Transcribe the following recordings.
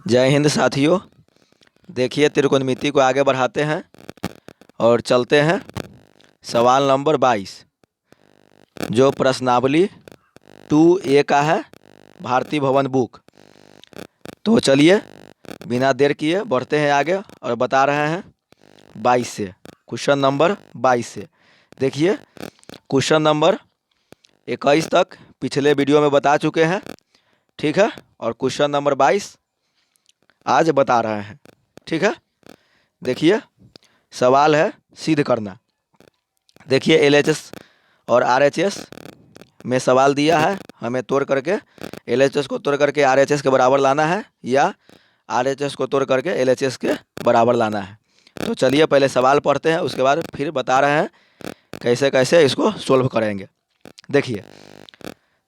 जय हिंद साथियों। देखिए त्रिकोणमिति को आगे बढ़ाते हैं और चलते हैं सवाल नंबर 22 जो प्रश्नावली 2A का है, भारतीय भवन बुक। तो चलिए बिना देर किए बढ़ते हैं आगे और बता रहे हैं 22 से, क्वेश्चन नंबर 22 से। देखिए क्वेश्चन नंबर 21 तक पिछले वीडियो में बता चुके हैं, ठीक है। और क्वेश्चन नंबर 22 आज बता रहे हैं, ठीक है। देखिए सवाल है सिद्ध करना। देखिए LHS और RHS में सवाल दिया है, हमें तोड़ करके LHS को तोड़ करके RHS के बराबर लाना है या RHS को तोड़ करके LHS के बराबर लाना है। तो चलिए पहले सवाल पढ़ते हैं, उसके बाद फिर बता रहे हैं कैसे कैसे इसको सोल्व करेंगे। देखिए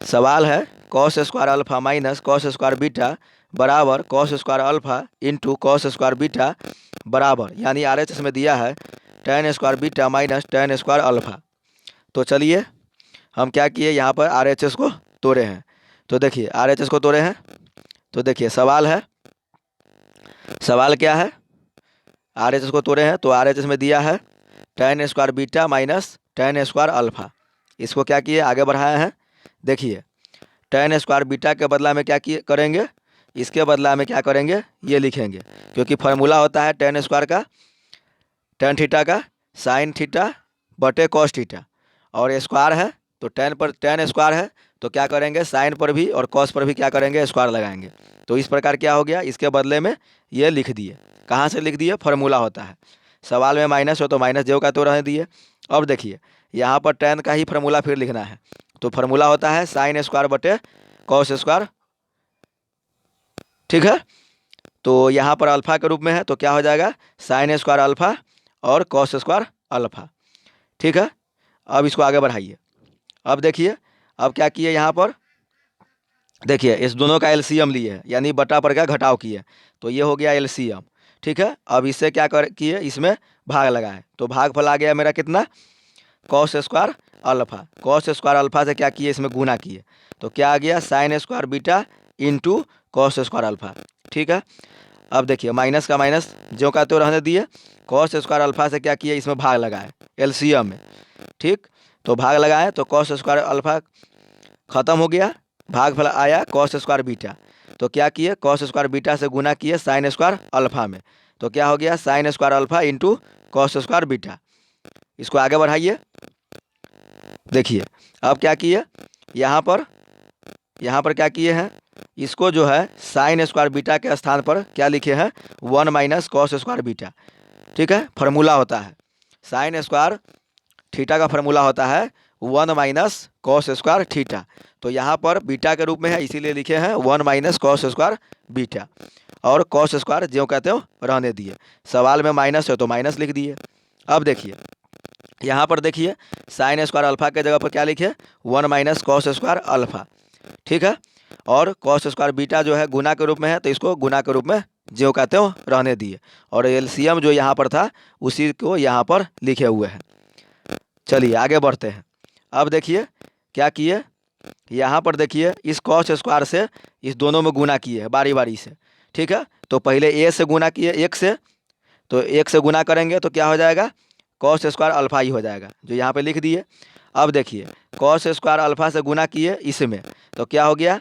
सवाल है cos square alpha minus cos square beta बराबर cos square alpha into cos square beta बराबर, यानी RHS में दिया है tan square beta minus tan square alpha. तो चलिए हम क्या किए, यहाँ पर RHS को तोड़े हैं। तो देखिए RHS को तोड़े हैं। तो देखिए सवाल है, सवाल क्या है, RHS को तोड़े हैं। तो RHS में दिया है tan square beta minus tan square alpha. इसको क्या किए, आगे बढ़ाए हैं। देखिए tan स्क्वायर बीटा के बदला में क्या किए करेंगे, इसके बदला में क्या करेंगे, ये लिखेंगे, क्योंकि फार्मूला होता है tan स्क्वायर का, tan थीटा का साइन थीटा बटे कॉस थीटा, और स्क्वायर है तो tan पर tan स्क्वायर है तो क्या करेंगे, साइन पर भी और कॉस पर भी क्या करेंगे, स्क्वायर लगाएंगे। तो इस प्रकार क्या हो गया, इसके बदले में ये लिख दिए। कहाँ से लिख दिए, फार्मूला होता है। सवाल में माइनस हो तो माइनस जो का तो रहने दिए। अब देखिए यहाँ पर tan का ही फार्मूला फिर लिखना है। तो फार्मूला होता है साइन स्क्वायर बटे कॉस स्क्वायर, ठीक है। तो यहाँ पर अल्फा के रूप में है तो क्या हो जाएगा, साइन स्क्वायर अल्फा और कॉस स्क्वायर अल्फा, ठीक है। अब इसको आगे बढ़ाइए। अब देखिए अब क्या किए, यहाँ पर देखिए इस दोनों का एलसीएम लिए है, यानी बटा पर का घटाव किए, तो ये हो गया एलसीएम, ठीक है। अब इससे क्या कर किए, इसमें भाग लगाए, तो भागफल आ गया मेरा कितना, cos square alpha. Cos square alpha से क्या किए, इसमें गुना किए, तो क्या आ गया sine square beta into cos square alpha, ठीक है। अब देखिए माइनस का माइनस जो का तो रहने दिए, कॉस स्क्वायर अल्फा से क्या किए, इसमें भाग लगाए एलसीएम में, ठीक। तो भाग लगाए तो कॉस स्क्वायर अल्फा खत्म हो गया, भागफल आया कॉस स्क्वायर बीटा। तो क्या किए, कॉस स्क्वायर बीटा से गुना किए साइन स्क्वायर अल्फा में, तो क्या हो गया sine square alpha into cos square beta. इसको आगे बढ़ाइए। देखिए अब क्या किए, यहाँ पर क्या किए हैं, इसको जो है साइन स्क्वायर बीटा के स्थान पर क्या लिखे हैं, 1 माइनस कॉस स्क्वायर बीटा, ठीक है। फार्मूला होता है साइन स्क्वायर थीटा का फार्मूला होता है 1 माइनस कॉस स्क्वायर थीटा। तो यहाँ पर बीटा के रूप में है इसीलिए लिखे हैं 1 माइनस कॉस स्क्वायर बीटा, और कॉस स्क्वायर जो कहते हो रहने दिए। सवाल में माइनस है तो माइनस लिख दिए। अब देखिए यहाँ पर देखिए साइन स्क्वायर अल्फा के जगह पर क्या लिखे, 1 माइनस कॉस स्क्वायर अल्फा, ठीक है। और कॉस स्क्वायर बीटा जो है गुना के रूप में है तो इसको गुना के रूप में जो कहते हो रहने दिए, और एलसीएम जो यहाँ पर था उसी को यहाँ पर लिखे हुए हैं। चलिए आगे बढ़ते हैं। अब देखिए क्या किए, यहाँ पर देखिए इस कॉस स्क्वायर से इस दोनों में गुना किए हैं बारी बारी से, ठीक है। तो पहले ए से गुना किए, एक से, तो एक से गुना करेंगे तो क्या हो जाएगा, कॉस स्क्वायर अल्फा ही हो जाएगा, जो यहाँ पे लिख दिए। अब देखिए कॉस स्क्वायर अल्फा से गुना किए इसमें, तो क्या हो गया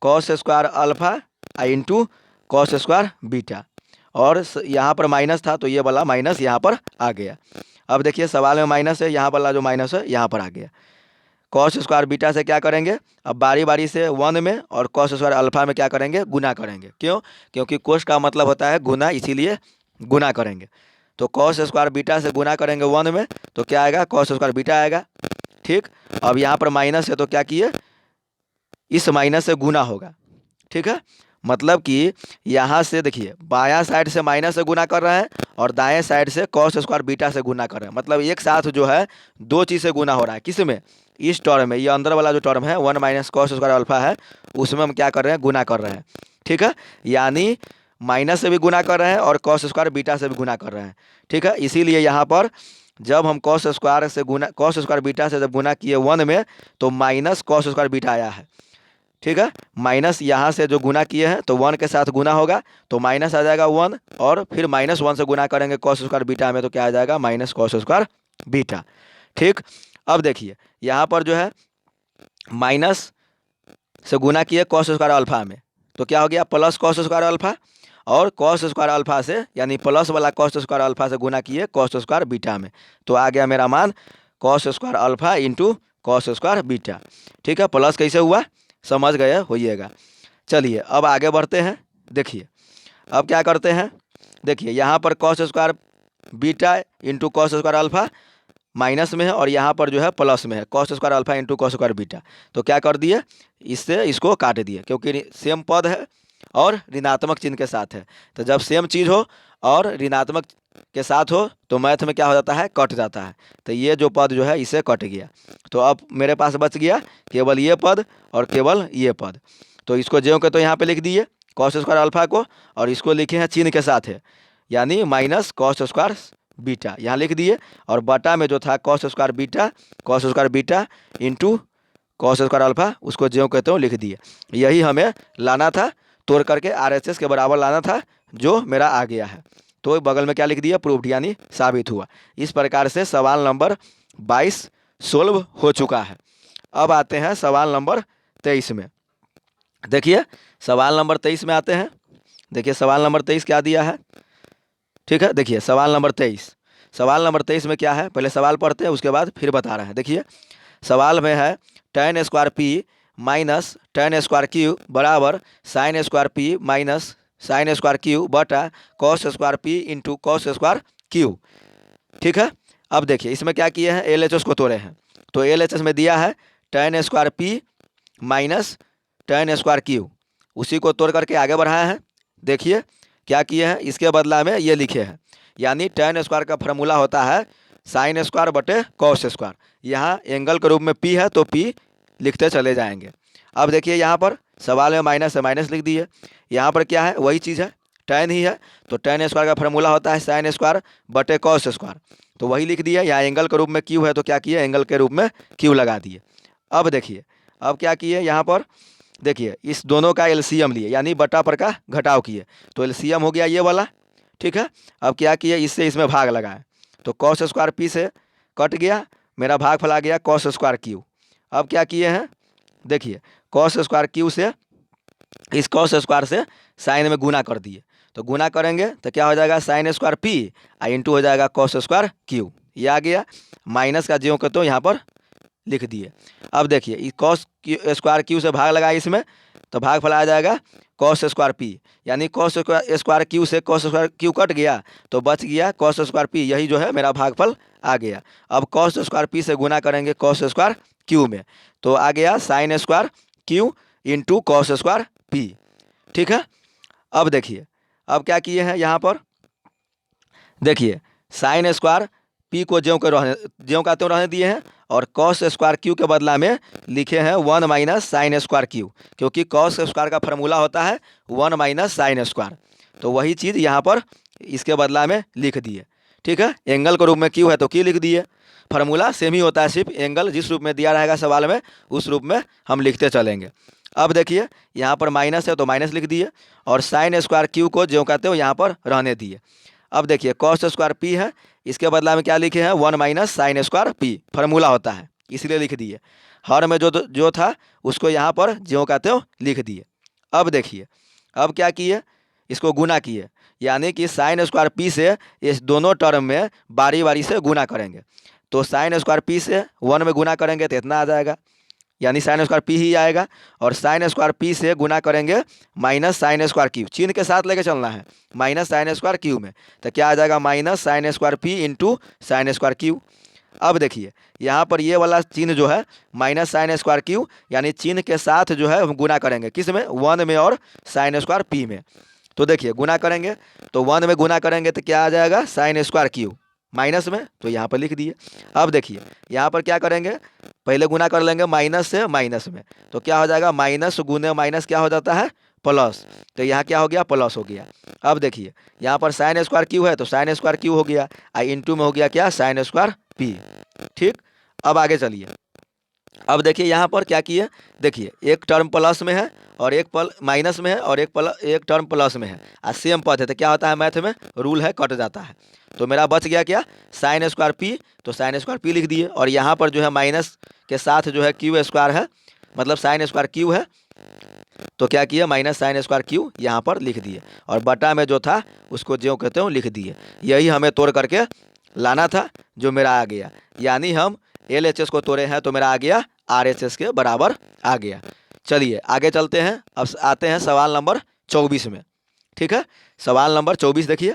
cos square alpha into cos square beta, और यहाँ पर माइनस था तो ये वाला माइनस यहाँ पर आ गया। अब देखिए सवाल में माइनस है, यहाँ वाला जो माइनस है यहाँ पर आ गया। कॉस स्क्वायर बीटा से क्या करेंगे, अब बारी बारी से 1 में और कॉस स्क्वायर अल्फा में क्या करेंगे, गुना करेंगे। क्यों, क्योंकि कोस का मतलब होता है गुना, इसीलिए गुना करेंगे। तो कॉस स्क्वायर बीटा से गुना करेंगे 1 में तो क्या आएगा, कॉस स्क्वायर बीटा आएगा, ठीक। अब यहाँ पर माइनस है तो क्या किए, इस माइनस से गुना होगा, ठीक है। मतलब कि यहाँ से देखिए बायां साइड से माइनस से गुना कर रहे हैं और दाएं साइड से कॉस स्क्वायर बीटा से गुना कर रहे हैं, मतलब एक साथ जो है दो चीज़ से गुना हो रहा है। किस में, इस टर्म में, ये अंदर वाला जो टर्म है 1 माइनस कॉस स्क्वायर अल्फा है उसमें हम क्या कर रहे हैं, गुना कर रहे हैं, ठीक है। यानी माइनस से भी गुना कर रहे हैं और कॉस स्क्वायर बीटा से भी गुना कर रहे हैं, ठीक है। इसीलिए यहाँ पर जब हम कॉस स्क्वायर बीटा से जब गुना किए 1 में तो माइनस कॉस स्क्वायर बीटा आया है, ठीक है। माइनस यहाँ से जो गुना किए हैं तो 1 के साथ गुना होगा तो माइनस आ जाएगा 1, और फिर -1 से गुना करेंगे कॉस स्क्वायर बीटा में तो क्या आ जाएगा माइनस कॉस स्क्वायर बीटा। ठीक। अब देखिए यहाँ पर जो है माइनस से गुना किए कॉस स्क्वायर अल्फा में तो क्या हो गया प्लस कॉस स्क्वायर अल्फा, और कॉस स्क्वायर अल्फा से यानी प्लस वाला कॉस स्क्वायर अल्फा से गुना किए कॉस स्क्वायर बीटा में तो आ गया मेरा मान cos square alpha into cos square beta. ठीक है, प्लस कैसे हुआ समझ गए होइएगा। चलिए अब आगे बढ़ते हैं। देखिए अब क्या करते हैं, देखिए यहाँ पर cos square beta into cos square alpha minus में है और यहाँ पर जो है प्लस में है cos square alpha into cos square beta. तो क्या कर दिए इससे इसको काट दिए क्योंकि सेम पद है और ऋणात्मक चिन्ह के साथ है। तो जब सेम चीज़ हो और ऋणात्मक के साथ हो तो मैथ में क्या हो जाता है कट जाता है। तो ये जो पद जो है इसे कट गया। तो अब मेरे पास बच गया केवल ये पद और केवल ये पद। तो इसको ज्यों के तो यहाँ पे लिख दिए कॉस स्क्वायर अल्फा को, और इसको लिखे हैं चिन्ह के साथ है यानी माइनस कॉस स्क्वायर बीटा यहाँ लिख दिए, और बटा में जो था cos square beta into cos square alpha उसको ज्यों कहते हो लिख दिए। यही हमें लाना था, तोड़ करके RHS के बराबर लाना था जो मेरा आ गया है। तो बगल में क्या लिख दिया प्रूफ्ड यानी साबित हुआ। इस प्रकार से सवाल नंबर 22 सोल्व हो चुका है। अब आते हैं सवाल नंबर 23 में। देखिए सवाल नंबर 23 में आते हैं। देखिए सवाल नंबर 23 क्या दिया है। ठीक है, देखिए सवाल नंबर 23 में क्या है पहले सवाल पढ़ते हैं उसके बाद फिर बता रहे हैं। देखिए सवाल में है tan square P minus tan square Q बराबर sine square P minus sine square Q बटा cos square P into cos square Q. ठीक है, अब देखिए इसमें क्या किए हैं LHS को तोड़े हैं। तो LHS में दिया है tan square P minus tan square Q, उसी को तोड़ करके आगे बढ़ाया है। देखिए क्या किए हैं इसके बदला में ये लिखे हैं यानी tan स्क्वायर का फार्मूला होता है साइन स्क्वायर बटे कॉस स्क्वायर। यहाँ एंगल के रूप में P है तो P लिखते चले जाएंगे। अब देखिए यहाँ पर सवाल में माइनस से माइनस लिख दिए, यहाँ पर क्या है वही चीज़ है tan ही है तो tan स्क्वायर का फार्मूला होता है साइन स्क्वायर बटे कॉस स्क्वायर, तो वही लिख दिया। यहाँ एंगल के रूप में Q है तो क्या किए एंगल के रूप में Q लगा दिए। अब देखिए अब क्या किए यहाँ पर देखिए इस दोनों का LCM लिए यानी बटा पर का घटाव किए तो LCM हो गया ये वाला। ठीक है, अब क्या किए इससे इसमें भाग लगाए तो कॉस स्क्वायर पी से कट गया, मेरा भागफल आ गया कॉस स्क्वायर क्यू। अब क्या किए हैं देखिए कॉस स्क्वायर क्यू से इस कॉस स्क्वायर से साइन में गुना कर दिए, तो गुना करेंगे तो क्या हो जाएगा साइन स्क्वायर पी इंटू हो जाएगा कॉस स्क्वायर क्यू। ये आ गया माइनस का ज्यों कहते हो यहाँ पर लिख दिए। अब देखिए इस कॉस स्क्वायर क्यू से भाग लगाए इसमें तो भागफल आ जाएगा कॉस स्क्वायर पी यानी कॉस स्क्वायर क्यू से कॉस स्क्वायर क्यू कट गया तो बच गया कॉस स्क्वायर पी, यही जो है मेरा भागफल आ गया। अब कॉस स्क्वायर पी से गुना करेंगे कॉस स्क्वायर क्यू में तो आ गया sign square Q into cos square P. ठीक है, अब देखिए अब क्या किए हैं यहाँ पर देखिए साइन स्क्वायर पी को ज्यों का त्यों रहने दिए हैं और कॉस स्क्वायर क्यू के बदला में लिखे हैं 1 माइनस साइन स्क्वायर क्यू, क्योंकि कॉस स्क्वायर का फार्मूला होता है 1 माइनस साइन स्क्वायर, तो वही चीज़ यहाँ पर इसके बदला में लिख दिए। ठीक है, एंगल के रूप में क्यू है तो क्यू लिख दिए, फार्मूला सेम ही होता है, सिर्फ एंगल जिस रूप में दिया रहेगा सवाल में उस रूप में हम लिखते चलेंगे। अब देखिए यहाँ पर माइनस है तो माइनस लिख दिए और साइन स्क्वायर क्यू को ज्यों कहते हो यहाँ पर रहने दिए। अब देखिए कॉस स्क्वायर पी है इसके बदला में क्या लिखे हैं 1 minus sine square P, formula होता है इसलिए लिख दिए। हर में जो था उसको यहाँ पर ज्यों कहते हो लिख दिए। अब देखिए अब क्या किए इसको गुना किए यानी कि साइन स्क्वायर पी से इस दोनों टर्म में बारी बारी से गुना करेंगे। तो साइन स्क्वायर पी से 1 में गुना करेंगे तो इतना आ जाएगा यानी साइन स्क्वायर पी ही आएगा, और साइन स्क्वायर पी से गुना करेंगे माइनस साइन स्क्वायर क्यू, चिन्ह के साथ लेके चलना है माइनस साइन स्क्वायर क्यू में, तो क्या आ जाएगा minus sine square P into sine square Q. अब देखिए यहाँ पर ये वाला चिन्ह जो है माइनस साइन स्क्वायर क्यू यानी चिन्ह के साथ जो है हम गुना करेंगे किस में 1 में और साइन स्क्वायर पी में। तो देखिए गुना करेंगे तो 1 में गुना करेंगे तो क्या आ जाएगा साइन स्क्वायर क्यू माइनस में, तो यहाँ पर लिख दिए। अब देखिए यहाँ पर क्या करेंगे पहले गुना कर लेंगे माइनस से माइनस में तो क्या हो जाएगा माइनस गुने माइनस क्या हो जाता है प्लस, तो यहाँ क्या हो गया प्लस हो गया। अब देखिए यहाँ पर साइन स्क्वायर क्यू है तो साइन स्क्वायर क्यू हो गया इंटू में हो गया क्या साइन स्क्वायर पी। ठीक, अब आगे चलिए अब देखिए यहाँ पर क्या किए, देखिए एक टर्म प्लस में है और एक माइनस में है और एक टर्म प्लस में है और सेम पद है, तो क्या होता है मैथ में रूल है कट जाता है। तो मेरा बच गया क्या, साइन स्क्वायर पी, तो साइन स्क्वायर पी लिख दिए और यहाँ पर जो है माइनस के साथ जो है क्यू स्क्वायर है, मतलब साइन स्क्वायर क्यू है, तो क्या किया माइनस साइन स्क्वायर क्यू यहाँ पर लिख दिए और बटा में जो था उसको जो कहते हो लिख दिए। यही हमें तोड़ करके लाना था जो मेरा आ गया, यानी हम LHS को तोड़े हैं तो मेरा आ गया RHS के बराबर आ गया। चलिए आगे चलते हैं, अब आते हैं सवाल नंबर 24 में। ठीक है, सवाल नंबर 24 देखिए,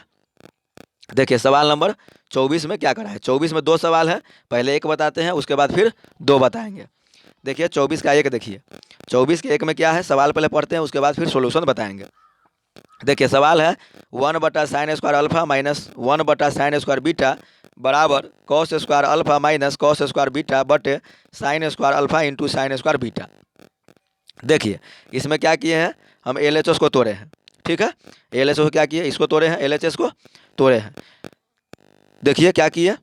देखिए सवाल नंबर 24 में क्या करा है। 24 में 2 सवाल है, पहले एक बताते हैं उसके बाद फिर 2 बताएंगे। देखिए 24 का एक, देखिए 24 के एक में क्या है, सवाल पहले पढ़ते हैं उसके बाद फिर सोल्यूशन बताएंगे। देखिए सवाल है 1/sin² alpha minus 1/sin² beta बराबर cos square alpha minus cos square beta बटे sin² alpha into sin² beta. देखिए इसमें क्या किए हैं, हम LHS को तोड़े हैं। ठीक है, LHS को क्या किए, इसको तोड़े हैं, LHS को तोड़े हैं। देखिए क्या किए,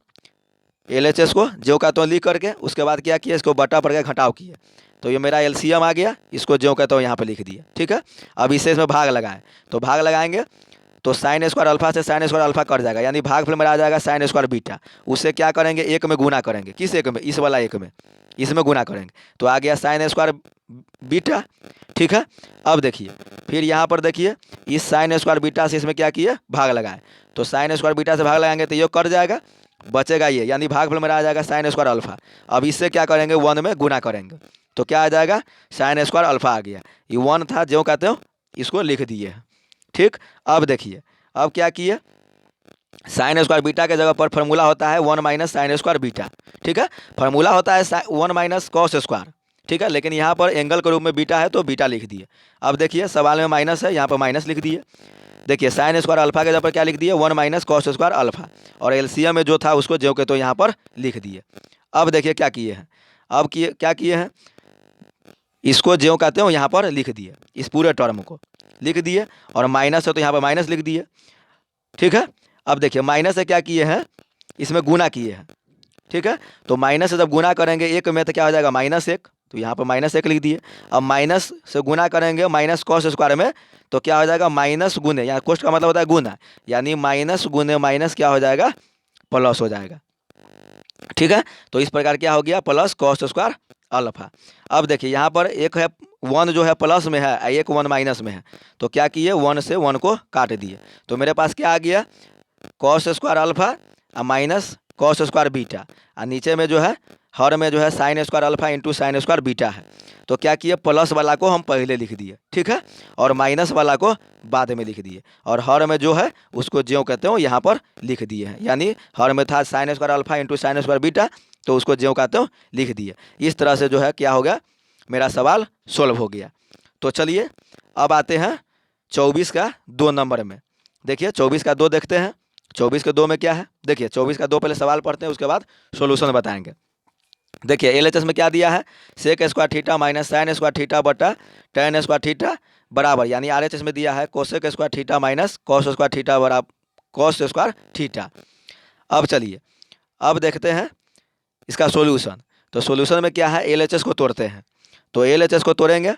LHS को जो का तो लिख करके उसके बाद क्या किया, इसको बटा पड़ के घटाव किए, तो ये मेरा LCM आ गया, इसको जो कहता हूँ यहाँ पे लिख दिया। ठीक है, अब इससे इसमें भाग लगाएं, तो भाग लगाएंगे तो sin² अल्फा से sin² अल्फा कट जाएगा, यानी भाग फिर मेरा आ जाएगा sin² बीटा। उससे क्या करेंगे, एक में गुना करेंगे, किस एक में, इस वाला एक में, इसमें गुना करेंगे तो आ गया sin² बीटा। ठीक है, अब देखिए फिर यहाँ पर देखिए इस sin² बीटा से इसमें क्या किए, भाग लगाए, तो sin² बीटा से भाग लगाएंगे तो ये कट जाएगा, बचेगा ये, यानी भाग फिर मेरा आ जाएगा sin² अल्फा। अब इससे क्या करेंगे, 1 में गुना करेंगे तो क्या आ जाएगा, sin² अल्फा आ गया। ये 1 था जो कहते हो इसको लिख दिए हैं। ठीक, अब देखिए अब क्या किए, sin² बीटा के जगह पर फार्मूला होता है 1 माइनस sin² बीटा। ठीक है, फार्मूला होता है 1 माइनस कॉस स्क्वायर। ठीक है, लेकिन यहाँ पर एंगल के रूप में बीटा है तो बीटा लिख दिए। अब देखिए सवाल में माइनस है, यहाँ पर माइनस लिख दिए। देखिए sin² अल्फा के जगह पर क्या लिख दिए, 1 माइनस cos² अल्फा, और LCM में जो था उसको जो के तो यहाँ पर लिख दिए। अब देखिए क्या किए हैं, अब क्या किए हैं, इसको जो कहते हो यहाँ पर लिख दिए, इस पूरे टर्म को लिख दिए और माइनस है तो यहाँ पर माइनस लिख दिए। ठीक है, अब देखिए माइनस से क्या किए हैं, इसमें गुना किए हैं। ठीक है, तो माइनस से जब गुना करेंगे एक में तो क्या हो जाएगा -1, तो यहाँ पर -1 लिख दिए। अब माइनस से गुना करेंगे माइनस कॉस स्क्वायर में तो क्या हो जाएगा, माइनस गुने, यहाँ कोष्ट का मतलब होता है गुना, यानी माइनस गुने माइनस क्या हो जाएगा, प्लस हो जाएगा। ठीक है, तो इस प्रकार क्या हो गया, प्लस cos² अल्फा। अब देखिए यहाँ पर एक है 1 जो है प्लस में है, एक 1 माइनस में है, तो क्या किए 1 से 1 को काट दिए, तो मेरे पास क्या आ गया, cos² alpha minus cos² beta, और नीचे में जो है हर में जो है sin² alpha into sin² beta है, तो क्या किए प्लस वाला को हम पहले लिख दिए। ठीक है, और माइनस वाला को बाद में लिख दिए, और हर में जो है उसको जो कहते हो यहाँ पर लिख दिए हैं, यानी हर में था sin² alpha into sin² beta, तो उसको जो कहते हो लिख दिए। इस तरह से जो है क्या हो गया, मेरा सवाल सोल्व हो गया। तो चलिए अब आते हैं 24 का 2 नंबर में। देखिए 24 का 2 देखते हैं, 24 के 2 में क्या है, देखिए 24 का 2 पहले सवाल पढ़ते हैं उसके बाद सोल्यूशन बताएंगे। देखिए LHS में क्या दिया है, sec² theta minus sin² theta बटा tan² थीटा बराबर, यानी RHS में दिया है cosec² theta minus cos² theta बराबर cos² थीटा। अब चलिए अब देखते हैं इसका सॉल्यूशन। तो सॉल्यूशन में क्या है, LHS को तोड़ते हैं, तो LHS को तोड़ेंगे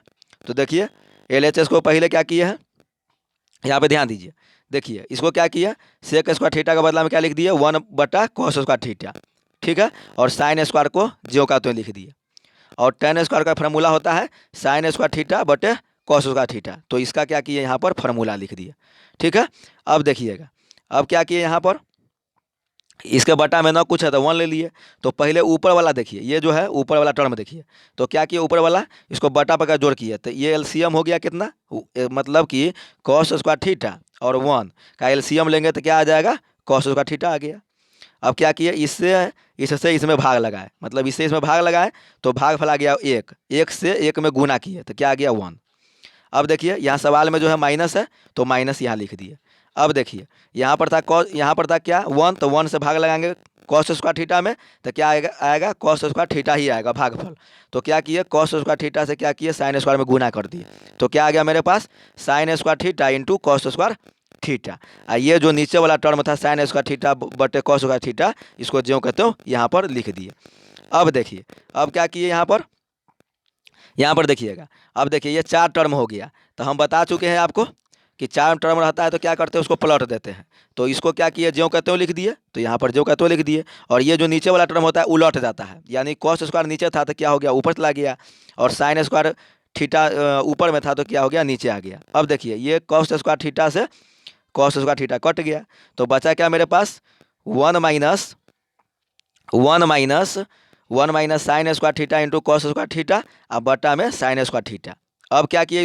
तो देखिए LHS को पहले क्या किए हैं, यहाँ पे ध्यान दीजिए, देखिए इसको क्या किया, sec² थीटा का बदला में क्या लिख दिए, 1/cos² थीटा। ठीक है, और sin² को जो का तो लिख दिए, और tan² का फार्मूला होता है sin² थीटा बटे cos² थीटा, तो इसका क्या किए यहाँ पर फार्मूला लिख दिए। ठीक है, अब देखिएगा अब क्या किए यहाँ पर, इसके बटा में ना कुछ है तो 1 ले लिए, तो पहले ऊपर वाला देखिए, ये जो है ऊपर वाला टर्म देखिए, तो क्या किए ऊपर वाला इसको बटा पका जोड़ किए, तो ये LCM हो गया कितना, मतलब कि cos² थीटा और 1 का LCM लेंगे तो क्या आ जाएगा, cos² थीटा आ गया। अब क्या किए, इससे इसमें भाग लगाए, मतलब इससे इसमें भाग लगाए तो भाग फैला गया 1 से 1 में गुना किए तो क्या आ गया 1। अब देखिए यहाँ सवाल में जो है माइनस है तो माइनस यहाँ लिख दिए। अब देखिए यहाँ पर था क्या 1, तो 1 से भाग लगाएंगे cos² थीटा में तो क्या आएगा cos² थीटा ही आएगा भागफल, तो क्या किए cos² थीटा से क्या किए sin² में गुना कर दिए, तो क्या आ गया मेरे पास sin² theta into cos² theta. ये जो नीचे वाला टर्म था sin² थीटा बटे cos² थीटा, इसको जो कहते हो यहाँ पर लिख दिए। अब देखिए अब क्या किए यहाँ पर देखिएगा। अब देखिए ये 4 टर्म हो गया। तो हम बता चुके हैं आपको कि 4 टर्म रहता है तो क्या करते हैं, उसको प्लॉट देते हैं। तो इसको क्या किए, ज्यों कहते हो लिख दिए, तो यहाँ पर ज्यों कहते हो लिख दिए। और ये जो नीचे वाला टर्म होता है उलट जाता है, यानी कॉस स्क्वायर नीचे था तो क्या हो गया, ऊपर चला गया। और साइन स्क्वायर थीटा ऊपर में था तो क्या हो गया, नीचे आ गया। अब देखिए ये कॉस स्क्वायर थीटा से कॉस स्क्वायर थीटा कट गया। तो बचा क्या मेरे पास, one minus sine square theta into cos square theta, अब बटा में साइन स्क्वायर थीटा। अब क्या किए,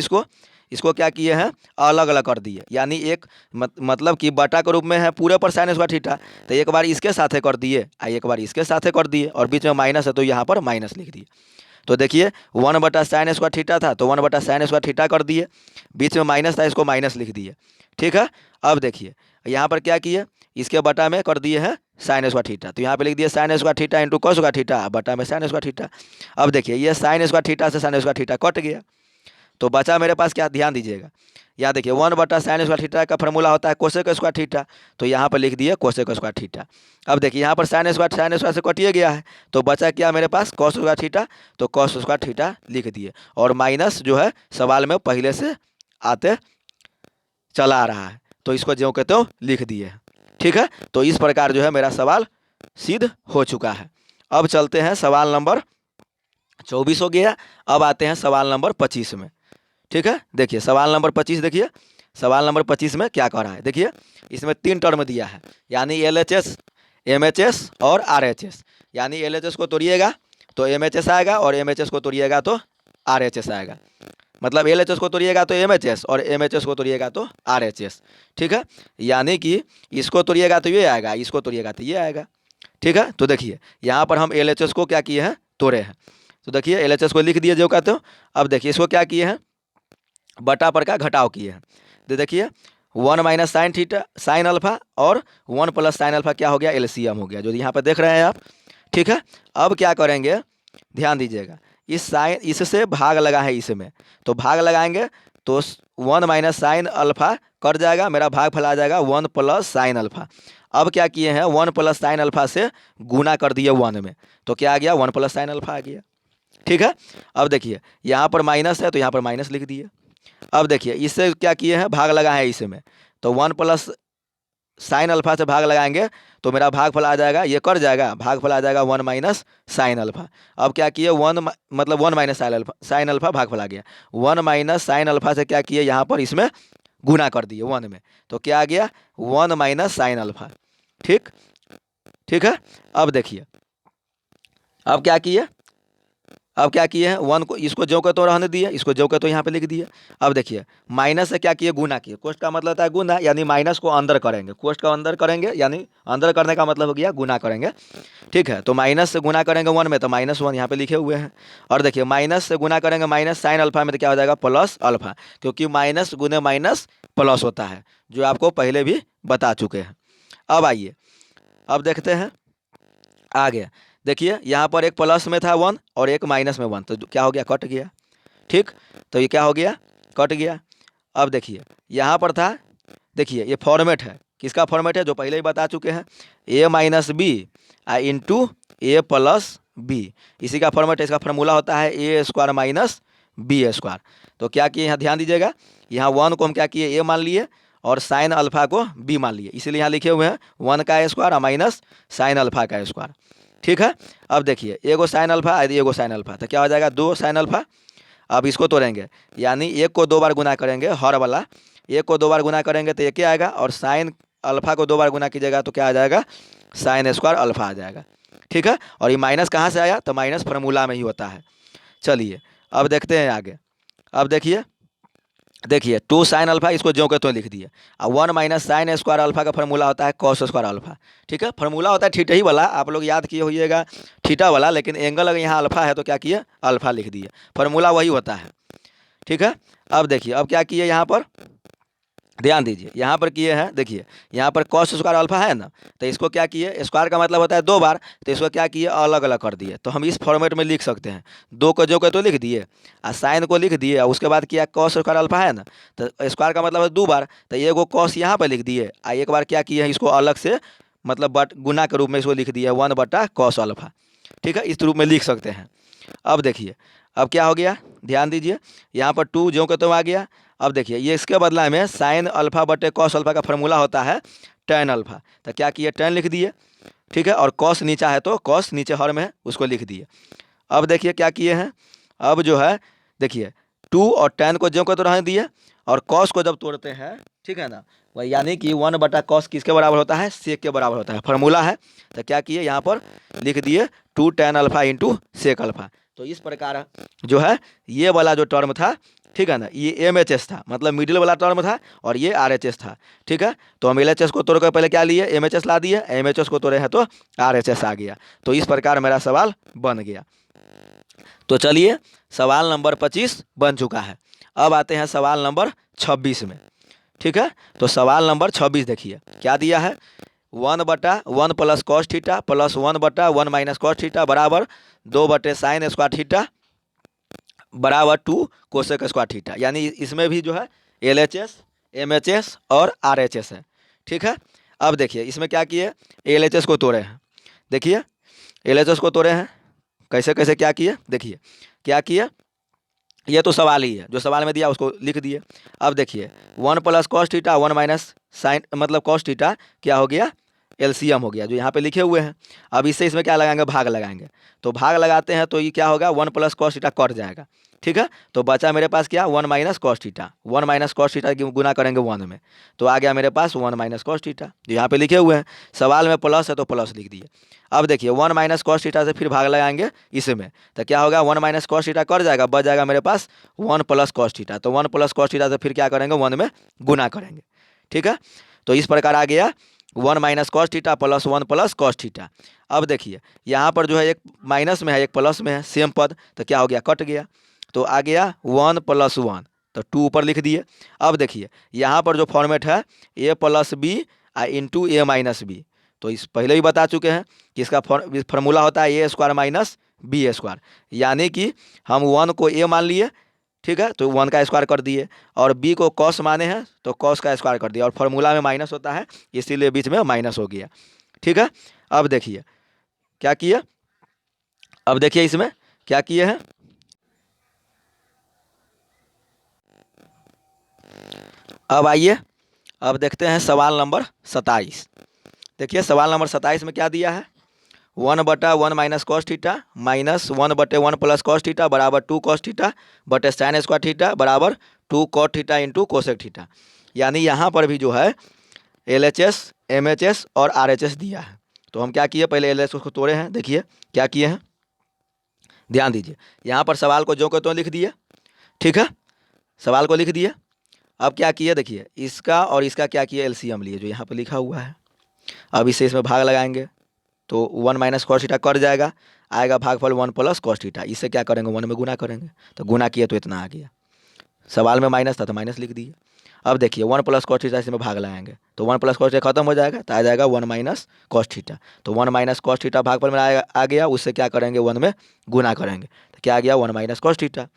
इसको क्या किए हैं, अलग अलग कर दिए। यानी एक मतलब कि बटा के रूप में है पूरे पर साइन स्क्वायर थीटा, तो एक बार इसके साथे कर दिए और एक बार इसके साथे कर दिए, और बीच में माइनस है तो यहाँ पर माइनस लिख दिए। तो देखिए 1/sin स्क्वायर थीटा था तो 1/sin स्क्वायर थीटा कर दिए, बीच में माइनस था इसको माइनस लिख दिए। ठीक है। अब देखिए यहाँ पर क्या किए, इसके बटा में कर दिए हैं साइन स्क्वायर थीटा, तो यहाँ पे लिख दिए sign square theta into cos square theta, बटा में साइन स्क्वायर थीटा। अब देखिए ये साइन स्क्वायर थीटा से साइन स्क्वायर थीटा कट गया। तो बचा मेरे पास क्या, ध्यान दीजिएगा, यहाँ देखिए 1/sin स्क्वायर थीटा का फॉर्मूला होता है कोसेक स्क्वायर थीटा, तो यहाँ पर लिख दिए कोसेक स्क्वायर थीटा। अब देखिए यहाँ पर साइन स्क्वायर से कटिए गया है, तो बचा क्या मेरे पास, कॉस स्क्वायर थीटा, तो कॉस स्क्वायर थीटा लिख दिए। और माइनस जो है सवाल में पहले से आते चला आ रहा है, तो इसको जो कहते हो लिख दिए। ठीक है। तो इस प्रकार जो है मेरा सवाल सिद्ध हो चुका है। अब चलते हैं सवाल नंबर 24 हो गया। अब आते हैं सवाल नंबर 25 में। ठीक है। देखिए सवाल नंबर 25, देखिए सवाल नंबर 25 में क्या कर रहा है, देखिए इसमें 3 टर्म दिया है, यानी LHS, MHS और RHS। यानी LHS को तोड़िएगा तो MHS आएगा और MHS को तोड़िएगा तो RHS आएगा। मतलब LHS को तोड़िएगा तो MHS और MHS को तोड़िएगा तो RHS। ठीक है। यानी कि इसको तोड़िएगा तो ये आएगा, इसको तोड़िएगा तो ये आएगा। ठीक है। तो देखिए यहाँ पर हम LHS को क्या किए हैं, तोड़े हैं। तो देखिए LHS को लिख दिए जो कहते हो। अब देखिए इसको क्या किए हैं, बटा पर का घटाव किए हैं। तो देखिए 1 minus sine theta sine alpha और 1 प्लस साइन अल्फा क्या हो गया, LCM हो गया, जो यहाँ पर देख रहे हैं आप। ठीक है। अब क्या करेंगे, ध्यान दीजिएगा, इस साइन इससे भाग लगा है इसमें, तो भाग लगाएंगे तो 1 माइनस साइन अल्फा कट जाएगा, मेरा भाग फैला जाएगा 1 प्लस साइन अल्फा। अब क्या किए हैं, 1 प्लस साइन अल्फा से गुना कर दिए 1 में, तो क्या आ गया, 1 प्लस साइन अल्फा आ गया। ठीक है। अब देखिए यहाँ पर माइनस है तो यहाँ पर माइनस लिख दिए। अब देखिए इससे क्या किए हैं, भाग लगा है इसमें, तो 1 प्लस साइन अल्फा से भाग लगाएंगे तो मेरा भागफल आ जाएगा, ये कर जाएगा, भागफल आ जाएगा 1 माइनस साइन अल्फा। अब क्या किए, 1 माइनस साइन अल्फा भागफल आ गया। 1 माइनस साइन अल्फा से क्या किए, यहाँ पर इसमें गुना कर दिए 1 में, तो क्या आ गया, 1 माइनस साइन अल्फा। ठीक है। अब देखिए अब क्या किए हैं, 1 को इसको जो के तो रहने दिए, इसको जो के तो यहाँ पे लिख दिए। अब देखिए माइनस से क्या किए, गुना किए, कोष्ट का मतलब होता है गुना, यानी माइनस को अंदर करेंगे, कोष्ट का अंदर करेंगे, यानी अंदर करने का मतलब हो गया गुना करेंगे। ठीक है। तो माइनस से गुना करेंगे 1 में तो -1 यहाँ पे लिखे हुए हैं। और देखिए माइनस से गुना करेंगे माइनस साइन अल्फा में तो क्या हो जाएगा, प्लस अल्फा, क्योंकि माइनस गुने माइनस प्लस होता है, जो आपको पहले भी बता चुके हैं। अब आइए अब देखते हैं आगे। देखिए यहाँ पर एक प्लस में था 1 और एक माइनस में 1, तो क्या हो गया, कट गया। ठीक। तो ये क्या हो गया, कट गया। अब देखिए यहाँ पर था, देखिए ये फॉर्मेट है, किसका फॉर्मेट है, जो पहले ही बता चुके हैं, a minus B into A plus B, इसी का फॉर्मेट है। इसका फार्मूला होता है A square minus B square. तो क्या किए, यहाँ ध्यान दीजिएगा, यहाँ 1 को हम क्या किए, ए मान लिए और साइन अल्फा को बी मान लिए, इसीलिए यहाँ लिखे हुए हैं 1 का स्क्वायर और माइनस साइन अल्फा का स्क्वायर। ठीक है। अब देखिए एगो साइन अल्फा एगो साइन अल्फा, तो क्या हो जाएगा, 2 साइन अल्फा। अब इसको तोड़ेंगे, यानी 1 को 2 बार गुना करेंगे, हर वाला 1 को 2 बार गुना करेंगे तो 1 आएगा, और साइन अल्फा को 2 बार गुना कीजिएगा तो क्या आ जाएगा, साइन स्क्वायर अल्फा आ जाएगा। ठीक है। और ये माइनस कहाँ से आया, तो माइनस फार्मूला में ही होता है। चलिए अब देखते हैं आगे। अब देखिए 2 साइन अल्फा, इसको जो के तो लिख दिए, और 1 माइनस साइन स्क्वायर अल्फा का फार्मूला होता है कॉस स्क्वायर अल्फा। ठीक है। फार्मूला होता है थीटा ही वाला, आप लोग याद किए होइएगा थीटा वाला, लेकिन एंगल अगर यहाँ अल्फा है तो क्या किए, अल्फा लिख दिए, फार्मूला वही होता है। ठीक है। अब देखिए अब क्या किए, यहाँ पर ध्यान दीजिए, यहाँ पर किए हैं, देखिए यहाँ पर कॉस स्क्वायर अल्फा है ना, तो इसको क्या किए, स्क्वायर का मतलब होता है 2 बार, तो इसको क्या किए, अलग अलग कर दिए। तो हम इस फॉर्मेट में लिख सकते हैं, 2 को जो के तो लिख दिए और साइन को लिख दिए, और उसके बाद किया कॉस स्क्वायर अल्फा है ना, तो स्क्वायर का मतलब है 2 बार, तो एगो कॉस यहाँ पर लिख दिए और एक बार क्या किए हैं, इसको अलग से मतलब गुना के रूप में इसको लिख दिया 1/cos अल्फा। ठीक है, इस रूप में लिख सकते हैं। अब देखिए अब क्या हो गया, ध्यान दीजिए, यहाँ पर 2 ज्यों के त्यों आ गया। अब देखिए ये इसके बदला में साइन अल्फा बटे कॉस अल्फा का फॉर्मूला होता है टेन अल्फा, तो क्या किए, टेन लिख दिए, ठीक है, और कॉस नीचा है तो कॉस नीचे हर में है उसको लिख दिए। अब देखिए क्या किए हैं, अब जो है देखिए 2 और टेन को ज्यों को तो रहने दिए, और कॉस को जब तोड़ते हैं, ठीक है ना, वही यानी कि 1 बटा कॉस किसके बराबर होता है, सेक के बराबर होता है, फार्मूला है। तो क्या किए यहाँ पर लिख दिए 2 tan alpha into sec alpha. तो इस प्रकार जो है ये वाला जो टर्म था, ठीक है ना, ये MHS था, मतलब मिडिल वाला टर्म था, और ये RHS था, ठीक है। तो हम LHS को तोड़ कर पहले क्या लिए, MHS ला दिए, MHS को तोड़े हैं तो RHS आ गया। तो इस प्रकार मेरा सवाल बन गया। तो चलिए सवाल नंबर 25 बन चुका है। अब आते हैं सवाल नंबर 26 में, ठीक है। तो सवाल नंबर 26 देखिए क्या दिया है, 1 बटा 1 प्लस कॉस थीटा प्लस 1 बटा 1 माइनस कॉस थीटा बराबर 2 बटे साइन स्क्वायर थीटा बराबर 2 कोसेक स्क्वायर थीटा। यानी इसमें भी जो है LHS MHS और RHS है, ठीक है। अब देखिए इसमें क्या किए, LHS को तोड़े हैं, देखिए LHS को तोड़े हैं, कैसे कैसे क्या किए, देखिए क्या किए, ये तो सवाल ही है, जो सवाल में दिया उसको लिख दिए। अब देखिए 1 plus cos theta 1 minus sine मतलब कॉस थीटा क्या हो गया, LCM हो गया, जो यहाँ पे लिखे हुए हैं। अब इससे इसमें क्या लगाएंगे, भाग लगाएंगे, तो भाग लगाते हैं तो ये क्या होगा, 1 प्लस कॉस थीटा कट जाएगा, ठीक है। तो बचा मेरे पास क्या, 1 minus cos theta, 1 minus cos theta की गुना करेंगे 1 में, तो आ गया मेरे पास 1 माइनस कॉस थीटा, जो यहाँ पे लिखे हुए हैं। सवाल में प्लस है तो प्लस लिख दिए। अब देखिए 1 माइनस कॉस थीटा से फिर भाग लगाएंगे इसमें, तो क्या होगा, 1 माइनस कॉस थीटा कट जाएगा, बच जाएगा मेरे पास 1 प्लस कॉस थीटा। तो 1 प्लस कॉस थीटा से फिर क्या करेंगे, 1 में गुना करेंगे, ठीक है। तो इस प्रकार आ गया 1 minus cos theta plus 1 plus cos theta. अब देखिए यहाँ पर जो है एक माइनस में है एक प्लस में है, सेम पद, तो क्या हो गया, कट गया, तो आ गया 1 प्लस 1, तो 2 ऊपर लिख दिए। अब देखिए यहाँ पर जो फॉर्मेट है A plus B into A minus B, तो इस पहले ही बता चुके हैं कि इसका फार्मूला होता है A square minus B square, यानी कि हम 1 को A मान लिए, ठीक है, तो 1 का स्क्वायर कर दिए, और b को कॉस माने हैं तो कॉस का स्क्वायर कर दिया, और फार्मूला में माइनस होता है इसीलिए बीच में माइनस हो गया, ठीक है। अब देखिए क्या किए, अब देखिए इसमें क्या किए हैं, अब आइए अब देखते हैं सवाल नंबर 27। देखिए सवाल नंबर 27 में क्या दिया है, 1 बटा 1 माइनस कॉस थीटा माइनस 1 बटे 1 प्लस कॉस थीटा बराबर 2 कॉस थीटा बटे साइन स्क्वायर थीटा बराबर 2 cot theta into cosec theta. यानी यहाँ पर भी जो है LHS MHS और RHS दिया है। तो हम क्या किए, पहले LHS को तोड़े हैं, देखिए क्या किए हैं, ध्यान दीजिए, यहाँ पर सवाल को जो को तो लिख दिए, ठीक है, सवाल को लिख दिए। अब क्या किए, देखिए इसका और इसका क्या किए, LCM लिए, जो यहाँ पर लिखा हुआ है। अब इसे इसमें भाग लगाएंगे तो 1 माइनस कॉस थीटा कट जाएगा, आएगा भागफल 1 प्लस कॉस थीटा, इससे क्या करेंगे, 1 में गुना करेंगे, तो गुना किए तो इतना आ गया, सवाल में माइनस था तो माइनस लिख दिए। अब देखिए 1 प्लस कॉस थीटा इसमें भाग लगाएंगे तो 1 प्लस कॉस थीटा खत्म हो जाएगा, तो आ जाएगा 1 माइनस कॉस थीटा, तो 1 माइनस कॉस थीटा भागफल में आ गया, उससे क्या करेंगे, 1 में गुना करेंगे, तो क्या आ गया, 1 माइनस कॉस थीटा।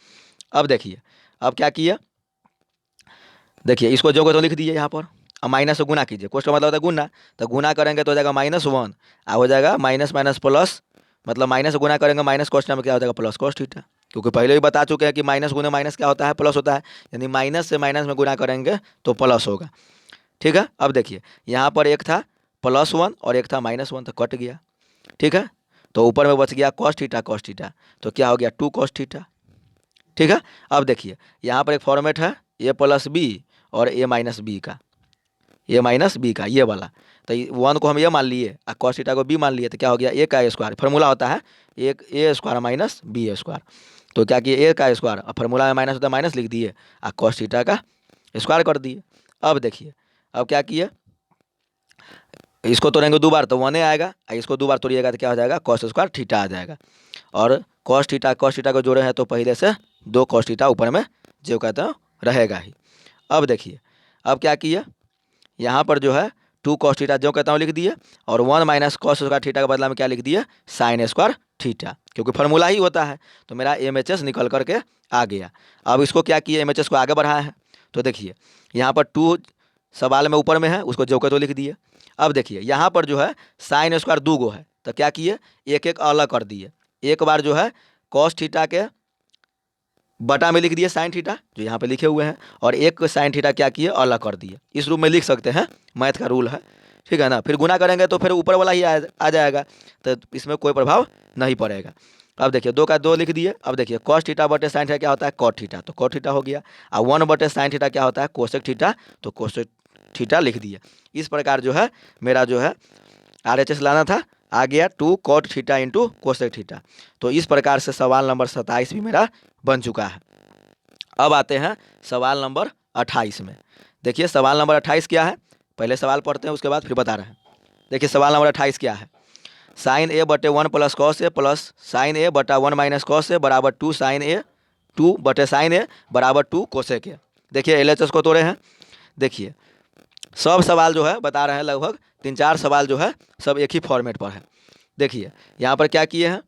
अब देखिए अब क्या किया, देखिए इसको जो को तो लिख दिए यहाँ पर, अब माइनस से गुना कीजिए, कोष्ट का मतलब होता है गुना, तो गुना करेंगे तो हो जाएगा -1, हो जाएगा माइनस माइनस प्लस, मतलब माइनस से गुना करेंगे माइनस कॉस में क्या हो जाएगा, प्लस कॉस थीटा, क्योंकि पहले ही बता चुके हैं कि माइनस गुना माइनस क्या होता है, प्लस होता है, यानी माइनस से माइनस में गुना करेंगे तो प्लस होगा, ठीक है। अब देखिए यहाँ पर एक था +1 और एक था -1, तो कट गया, ठीक है, तो ऊपर में बच गया कॉस थीटा, तो क्या हो गया 2 कॉस थीटा, ठीक है। अब देखिए यहाँ पर एक फॉर्मेट है A प्लस बी और A माइनस बी का, A माइनस बी का ये वाला, तो 1 को हम ये मान लिए और कॉस थीटा को b मान लिए, तो क्या हो गया A का स्क्वायर, फार्मूला होता है एक A square minus B square, तो क्या किए A का स्क्वायर, और फार्मूला में माइनस होता है माइनस लिख दिए और कॉस थीटा का स्क्वायर कर दिए। अब देखिए अब क्या किए, इसको तोड़ेंगे 2 बार तो 1 आएगा, और इसको 2 बार तोड़िएगा तो क्या हो जाएगा, कॉस स्क्वायर थीटा आ जाएगा, और कॉस थीटा को जोड़े हैं तो पहले से 2 कॉस थीटा ऊपर में जो कहते हैं रहेगा ही। अब देखिए अब क्या किया, यहाँ पर जो है 2 कॉस थीटा जो कहता हूँ लिख दिए, और 1 माइनस कॉस स्क्वायर थीटा के बदला में क्या लिख दिए, साइन स्क्वायर थीटा, क्योंकि फार्मूला ही होता है, तो मेरा MHS निकल करके आ गया। अब इसको क्या किया, MHS को आगे बढ़ाया है, तो देखिए यहाँ पर 2 सवाल में ऊपर में है, उसको जो कहते लिख दिए। अब देखिए यहाँ पर जो है साइन स्क्वायर 2 गो है, तो क्या किए, एक एक अलग कर दिए। एक बार जो है कॉस थीटा के बटा में लिख दिए साइन थीटा जो यहाँ पे लिखे हुए हैं, और एक साइन थीटा क्या किए, अलग कर दिए। इस रूप में लिख सकते हैं, मैथ का रूल है, ठीक है ना। फिर गुना करेंगे तो फिर ऊपर वाला ही आ जाएगा, तो इसमें कोई प्रभाव नहीं पड़ेगा। अब देखिए 2 का 2 लिख दिए। अब देखिए कॉस थीटा बटे साइन थीटा क्या होता है, कॉट थीटा, तो कॉट थीटा हो गया। और 1 बटे साइन थीटा क्या होता है, कोसेक थीटा, तो कोसेक थीटा लिख दिए। इस प्रकार जो है मेरा जो है RHS लाना था, आ गया 2 cot theta into cosec theta. तो इस प्रकार से सवाल नंबर 27 भी मेरा बन चुका है। अब आते हैं सवाल नंबर 28 में। देखिए सवाल नंबर 28 क्या है, पहले सवाल पढ़ते हैं उसके बाद फिर बता रहे हैं। देखिए सवाल नंबर 28 क्या है, साइन ए बटे 1 plus cos A plus sign ए बटा 1 माइनस कॉस ए बराबर 2 साइन ए 2 बटे साइन ए बराबर 2 कोसेक ए। देखिए LHS को तोड़े हैं। देखिए सब सवाल जो है बता रहे हैं, लगभग 3-4 सवाल जो है सब एक ही फॉर्मेट पर है। देखिए यहाँ पर क्या किए हैं,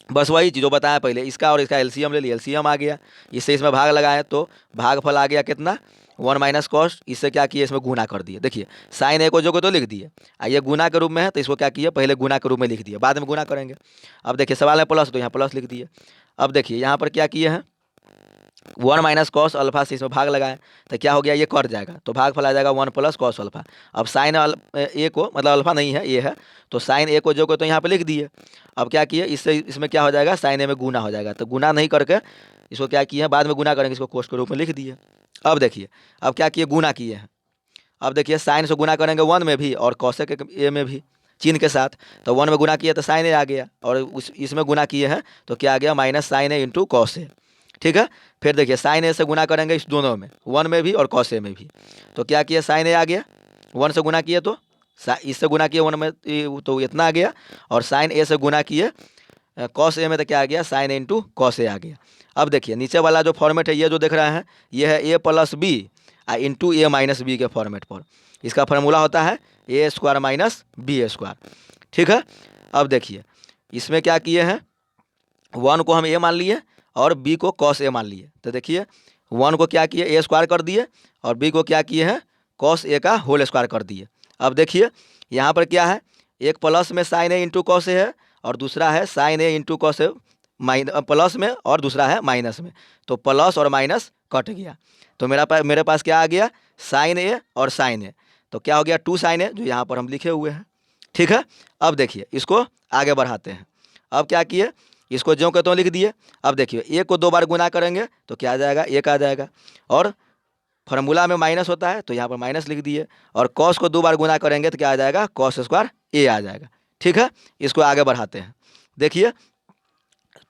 बस वही जो बताया पहले, इसका और इसका एलसीएम ले लिया, एलसीएम आ गया, इससे इसमें भाग लगाए तो भागफल आ गया कितना, 1 माइनस कॉस। इससे क्या किए, इसमें गुना कर दिए। देखिए साइन ए को जो को तो लिख दिए, ये गुना के रूप में है तो इसको क्या किए, पहले गुना के रूप में लिख दिए, बाद में गुना करेंगे। अब देखिए सवाल है प्लस, तो यहाँ प्लस लिख दिए। अब देखिए यहाँ पर क्या किए हैं, 1 माइनस कॉस अल्फा से इसमें भाग लगाएं तो क्या हो गया, ये कट जाएगा, तो भागफल आ जाएगा 1 प्लस कॉस अल्फा। अब साइन ए को, मतलब अल्फा नहीं है ये है, तो साइन ए को जो को तो यहाँ पे लिख दिए। अब क्या किए, इससे इसमें क्या हो जाएगा, साइन ए में गुना हो जाएगा, तो गुना नहीं करके इसको क्या किए, बाद में गुना करेंगे, इसको कोस के रूप में लिख दिए। अब देखिए अब क्या किए, गुना किए हैं। अब देखिए साइन से गुना करेंगे 1 में भी और कॉसेक ए में भी, चिन्ह के साथ, तो 1 में गुना किया तो साइन ए आ गया, और इसमें गुना किए हैं तो क्या आ गया, minus sign A into cos A, ठीक है। फिर देखिए साइन ए से गुना करेंगे इस दोनों में, 1 में भी और कॉस ए में भी, तो क्या किया, साइन ए आ गया, 1 से गुना किए तो इससे गुना किए 1 में तो इतना आ गया, और साइन ए से गुना किए कॉस ए में तो क्या आ गया, sign A into cos A आ गया। अब देखिए नीचे वाला जो फॉर्मेट है, ये जो देख रहे हैं, ये है A plus B into A minus B के फॉर्मेट पर। इसका फार्मूला होता है A square minus B square, ठीक है। अब देखिए इसमें क्या किए हैं, 1 को हम ए मान लिए और बी को कॉस ए मान लिए, तो देखिए 1 को क्या किए, ए स्क्वायर कर दिए, और बी को क्या किए हैं, कॉस ए का होल स्क्वायर कर दिए। अब देखिए यहाँ पर क्या है, एक प्लस में sign A into cos A है, और दूसरा है sign A into cos A plus में, और दूसरा है माइनस में, तो प्लस और माइनस कट गया, तो मेरे पास क्या आ गया, साइन ए और साइन ए, तो क्या हो गया 2 साइन ए, जो यहाँ पर हम लिखे हुए हैं, ठीक है। अब देखिए इसको आगे बढ़ाते हैं। अब क्या किए, इसको ज्यों के त्यों लिख दिए। अब देखिए ए को 2 बार गुना करेंगे तो क्या आ जाएगा, 1 आ जाएगा, और फार्मूला में माइनस होता है तो यहाँ पर माइनस लिख दिए, और कॉस को 2 बार गुना करेंगे तो क्या आ जाएगा, कॉस स्क्वायर ए आ जाएगा, ठीक है। इसको आगे बढ़ाते हैं। देखिए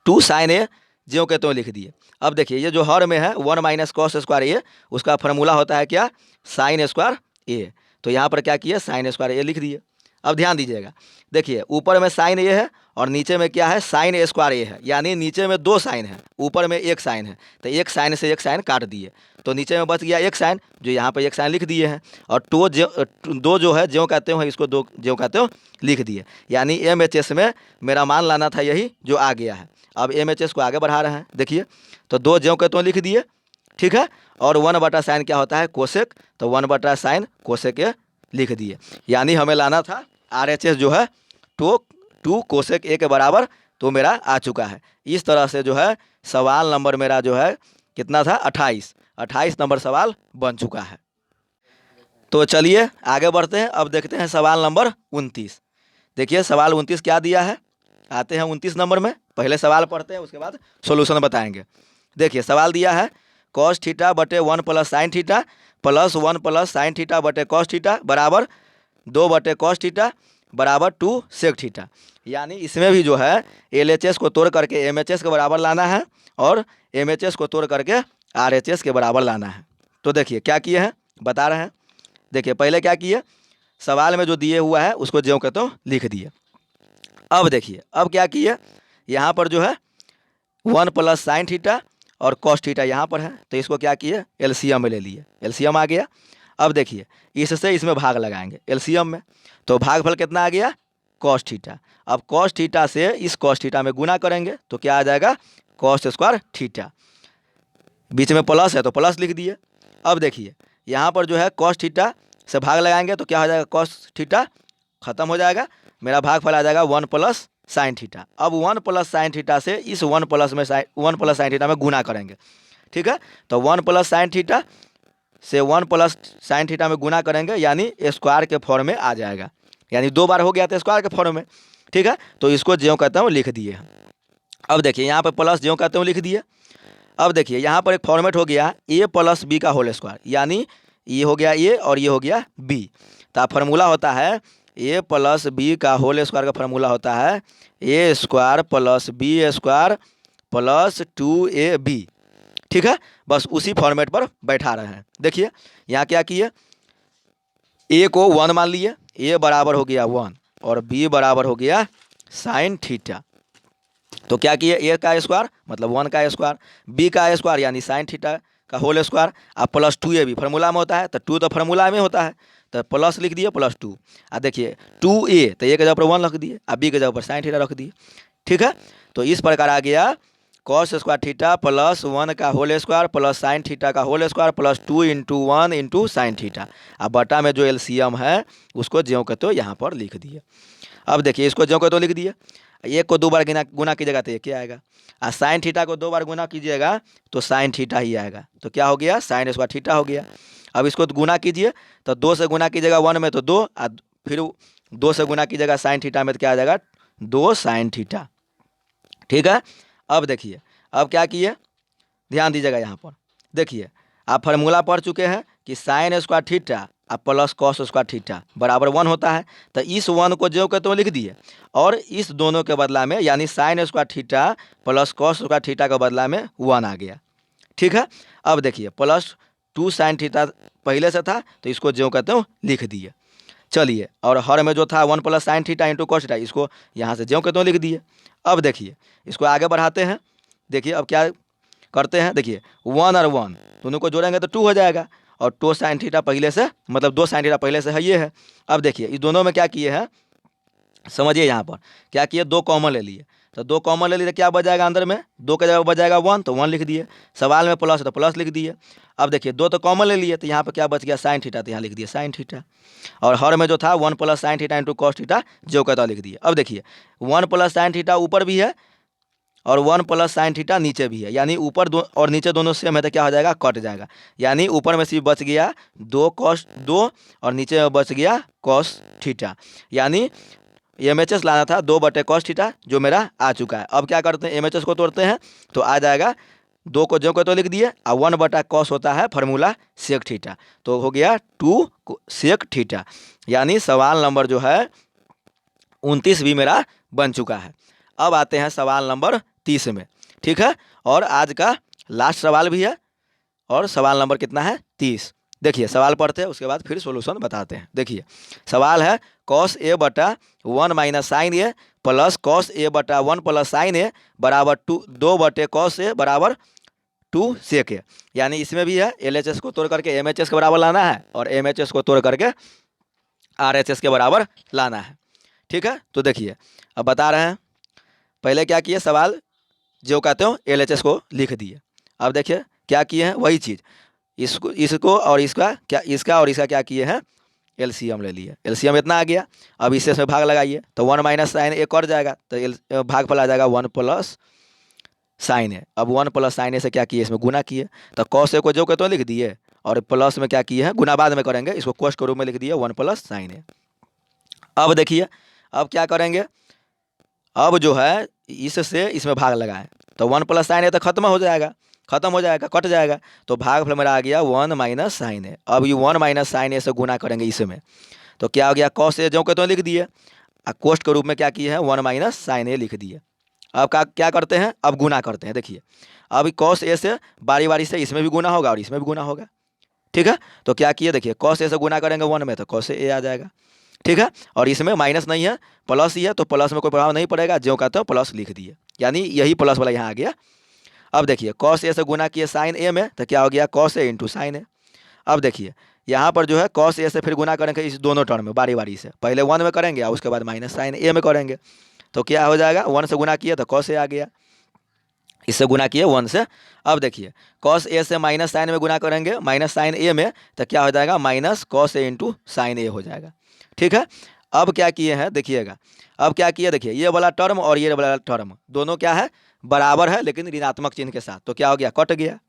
2 साइन ए ज्यों के त्यों लिख दिए। अब देखिए ये जो हर में है 1 माइनस कॉस स्क्वायर ए, उसका फार्मूला होता है क्या, साइन स्क्वायर ए, तो यहाँ पर क्या किया, साइन स्क्वायर ए लिख दिए। अब ध्यान दीजिएगा, देखिए ऊपर में साइन ए है और नीचे में क्या है, साइन ए स्क्वायर ए है, यानी नीचे में 2 साइन है, ऊपर में 1 साइन है, तो 1 साइन से 1 साइन काट दिए, तो नीचे में बच गया 1 साइन, जो यहाँ पर 1 साइन लिख दिए हैं, और 2 जो है ज्यों कहते हो इसको 2 ज्यों कहते हो लिख दिए, यानी MHS में मेरा मान लाना था यही जो आ गया है। अब MHS को आगे बढ़ा रहे हैं। देखिए तो 2 ज्यों कहते हो लिख दिए, ठीक है, और 1 बटा साइन क्या होता है, कोसेक, तो 1 बटा साइन कोसेक ए लिख दिए, यानी हमें लाना था RHS जो है 2 कोसेक ए के बराबर, तो मेरा आ चुका है। इस तरह से जो है सवाल नंबर मेरा जो है कितना था, 28 नंबर सवाल बन चुका है। तो चलिए आगे बढ़ते हैं। अब देखते हैं सवाल नंबर 29। देखिए सवाल 29 क्या दिया है, आते हैं 29 नंबर में, पहले सवाल पढ़ते हैं उसके बाद सॉल्यूशन बताएंगे। देखिए सवाल दिया है कॉस थीटा बटे 1 plus sine theta plus 1 plus sine theta बटे कॉस थीटा बराबर 2 बटे कॉस थीटा बराबर 2 सेक थीटा, यानी इसमें भी जो है LHS को तोड़ करके MHS के बराबर लाना है, और MHS को तोड़ करके RHS के बराबर लाना है। तो देखिए क्या किए हैं, बता रहे हैं। देखिए पहले क्या किए, सवाल में जो दिए हुआ है उसको ज्यों के त्यों लिख दिए। अब देखिए अब क्या किए, यहाँ पर जो है 1 प्लस साइन थीटा और कॉस थीटा यहाँ पर है, तो इसको क्या किए, LCM में ले लिए, LCM आ गया। अब देखिए इससे इसमें भाग लगाएंगे LCM में, तो भागफल कितना आ गया, कॉस थीटा। अब कॉस थीटा से इस कॉस थीटा में गुना करेंगे तो क्या आ जाएगा, कॉस स्क्वायर थीटा, बीच में प्लस है तो प्लस लिख दिए। अब देखिए यहाँ पर जो है कॉस थीटा से भाग लगाएंगे तो क्या हो जाएगा, कॉस थीटा खत्म हो जाएगा, मेरा भागफल आ जाएगा 1 प्लस साइन थीटा। अब 1 प्लस साइन थीटा से इस 1 प्लस साइन थीटा में गुना करेंगे, ठीक है। तो 1 प्लस साइन थीटा से 1 प्लस साइन थीटा में गुना करेंगे, यानी स्क्वायर के फॉर्म में आ जाएगा, यानी 2 बार हो गया तो स्क्वायर के फॉर्म में, ठीक है। तो इसको ज्यों कहते हैं लिख दिए। अब देखिए यहाँ पर प्लस ज्यों कहते हैं लिख दिए। अब देखिए यहाँ पर एक फॉर्मेट हो गया ए प्लस बी का होल स्क्वायर, यानी ये हो गया ए और ये हो गया बी। तो फार्मूला होता है ए प्लस बी का होल स्क्वायर का फार्मूला होता है A square plus B square plus 2ab, ठीक है। बस उसी फॉर्मेट पर बैठा रहे हैं। देखिए यहाँ क्या किए, ए को 1 मान लिए, ए बराबर हो गया 1 और बी बराबर हो गया साइन थीटा। तो क्या किए, ए का स्क्वायर मतलब 1 का स्क्वायर, बी का स्क्वायर यानी साइन थीटा का होल स्क्वायर, अब प्लस 2ab फार्मूला में होता है, तो 2 तो फार्मूला में होता है, तो प्लस लिख दिए प्लस 2। अब देखिए 2a तो ए के जगह पर 1 रख दिए, अब बी के जगह पर साइन थीटा रख दिए, ठीक है। तो इस प्रकार आ गया कॉस स्क्वायर थीटा प्लस 1 का whole square plus sine theta का whole square plus 2 into 1 into sine theta. अब बटा में जो एलसीएम है उसको ज्यों के तो यहाँ पर लिख दिए। अब देखिए इसको ज्यों के तो लिख दिए, एक को 2 बार गुना कीजिएगा तो ये क्या आएगा, और साइन थीटा को 2 बार गुना कीजिएगा तो साइन थीटा ही आएगा। तो क्या हो गया, साइन स्क्वायर थीटा हो गया। अब इसको गुना कीजिए तो 2 से गुना कीजिएगा 1 में तो 2, और फिर 2 से गुना कीजिएगा साइन थीटा में तो क्या आ जाएगा 2 साइन थीटा, ठीक है। अब देखिए अब क्या किए, ध्यान दीजिएगा यहाँ पर। देखिए आप फार्मूला पढ़ चुके हैं कि साइन स्क्वायर थीटा अब प्लस कॉस स्क्वायर थीटा बराबर 1 होता है। तो इस 1 को जो कहते हैं लिख दिए, और इस दोनों के बदला में यानी sign square theta plus cos square theta के बदला में 1 आ गया, ठीक है। अब देखिए प्लस 2 साइन थीटा पहले से था तो इसको जो कहते हैं लिख दिए। चलिए, और हर में जो था 1 plus sine theta into cos theta, इसको यहाँ से जो कहते हैं लिख दिए। अब देखिए इसको आगे बढ़ाते हैं। देखिए अब क्या करते हैं, देखिए 1 और 1 दोनों को जोड़ेंगे तो 2 हो जाएगा, और 2 साइन थीटा पहले से मतलब 2 साइन थीटा पहले से है ये है। अब देखिए इस दोनों में क्या किए हैं, समझिए यहाँ पर क्या किए, 2 कॉमन ले लिए, तो 2 कॉमन ले लिए तो क्या बच जाएगा अंदर में, 2 के जगह बच जाएगा 1 तो 1 लिख दिए। सवाल में प्लस है तो प्लस लिख दिए। अब देखिए 2 तो कॉमन ले लिए तो यहाँ पर क्या बच गया साइन थीटा, तो यहाँ लिख दिए साइन थीटा। और हर में जो था 1 plus sine theta into cos theta जो कहता लिख दिए। अब देखिए 1 प्लस साइन थीटा ऊपर भी है और 1 प्लस साइन थीटा नीचे भी है, यानी ऊपर और नीचे दोनों सेम है तो क्या हो जाएगा कट जाएगा, यानी ऊपर में सिर्फ बच गया 2 कॉस 2 और नीचे में बच गया कॉस थीटा, यानी एमएचएस लाना था 2 बटे कॉस थीटा जो मेरा आ चुका है। अब क्या करते हैं, एमएचएस को तोड़ते हैं तो आ जाएगा 2 को जो को तो लिख दिए, और 1 बटा कॉस होता है फार्मूला सेक थीटा, तो हो गया 2 सेक थीटा, यानी सवाल नंबर जो है 29 भी मेरा बन चुका है। अब आते हैं सवाल नंबर 30 में, ठीक है। और आज का लास्ट सवाल भी है, और सवाल नंबर कितना है 30। देखिए सवाल पढ़ते हैं उसके बाद फिर सॉल्यूशन बताते हैं। देखिए सवाल है कॉस ए बटा 1 minus sign A plus cos A बटा 1 प्लस साइन ए बराबर 2 बटे कॉस ए बराबर 2 सेक ए, यानी इसमें भी है एलएचएस को तोड़ करके एमएचएस के बराबर लाना है और एमएचएस को तोड़ करके आरएचएस के बराबर लाना है, ठीक है। तो देखिए अब बता रहे हैं, पहले क्या किए, सवाल जो कहते हो एलएचएस को लिख दिए। अब देखिए क्या किए हैं, वही चीज़ इसको और इसका और इसका क्या किए हैं, एलसीएम ले लिए। एलसीएम इतना आ गया, अब इससे भाग लगाइए तो 1 माइनस साइन ए कट जाएगा, तो भागफल आ जाएगा 1 प्लस साइन ए। अब 1 प्लस साइन ए से क्या किए, इसमें गुना किए, तो कॉस ए को जो कहते हो लिख दिए, और प्लस में क्या किए हैं, गुना बाद में करेंगे, इसको कोस के रूप में लिख दिए 1 प्लस साइन ए। अब देखिए अब क्या करेंगे, अब जो है इससे इसमें भाग लगाएं तो 1 प्लस साइन ए तो खत्म हो जाएगा कट जाएगा, तो भागफल मेरा आ गया 1 माइनस साइन ए। अब ये 1 माइनस साइन ए से गुना करेंगे इसमें, तो क्या हो गया, कॉस ए जो कहते हैं लिख दिए, और कोस्ट के रूप में क्या किए हैं 1 माइनस साइन ए लिख दिए। अब क्या करते हैं, अब गुना करते हैं। देखिए अब कॉस ए से बारी बारी से इसमें भी गुना होगा और इसमें भी गुना होगा, ठीक है। तो क्या किए, देखिए कॉस ए से गुना करेंगे 1 में तो कॉस ए आ जाएगा, ठीक है। और इसमें माइनस नहीं है प्लस ही है, तो प्लस में कोई प्रभाव नहीं पड़ेगा, जो कहते हो प्लस लिख दिए, यानी यही प्लस वाला यहाँ आ गया। अब देखिए कॉस ए से गुना किए साइन ए में तो क्या हो गया, कॉस ए इंटू साइन ए। अब देखिए यहाँ पर जो है कॉस ए से फिर गुना करेंगे इस दोनों टर्म में बारी बारी से, पहले 1 में करेंगे और उसके बाद माइनस साइन ए में करेंगे, तो क्या हो जाएगा, 1 से गुना किए तो कॉस ए आ गया, इससे गुना किए 1 से। अब देखिए कॉस ए से माइनस साइन में गुना करेंगे माइनस साइन ए में, तो क्या हो जाएगा, minus cos A into sine ए हो जाएगा, ठीक है। अब क्या किए हैं देखिएगा, अब क्या किए देखिए, ये वाला टर्म और ये वाला टर्म दोनों क्या है, बराबर है लेकिन ऋणात्मक चिन्ह के साथ, तो क्या हो गया, कट गया।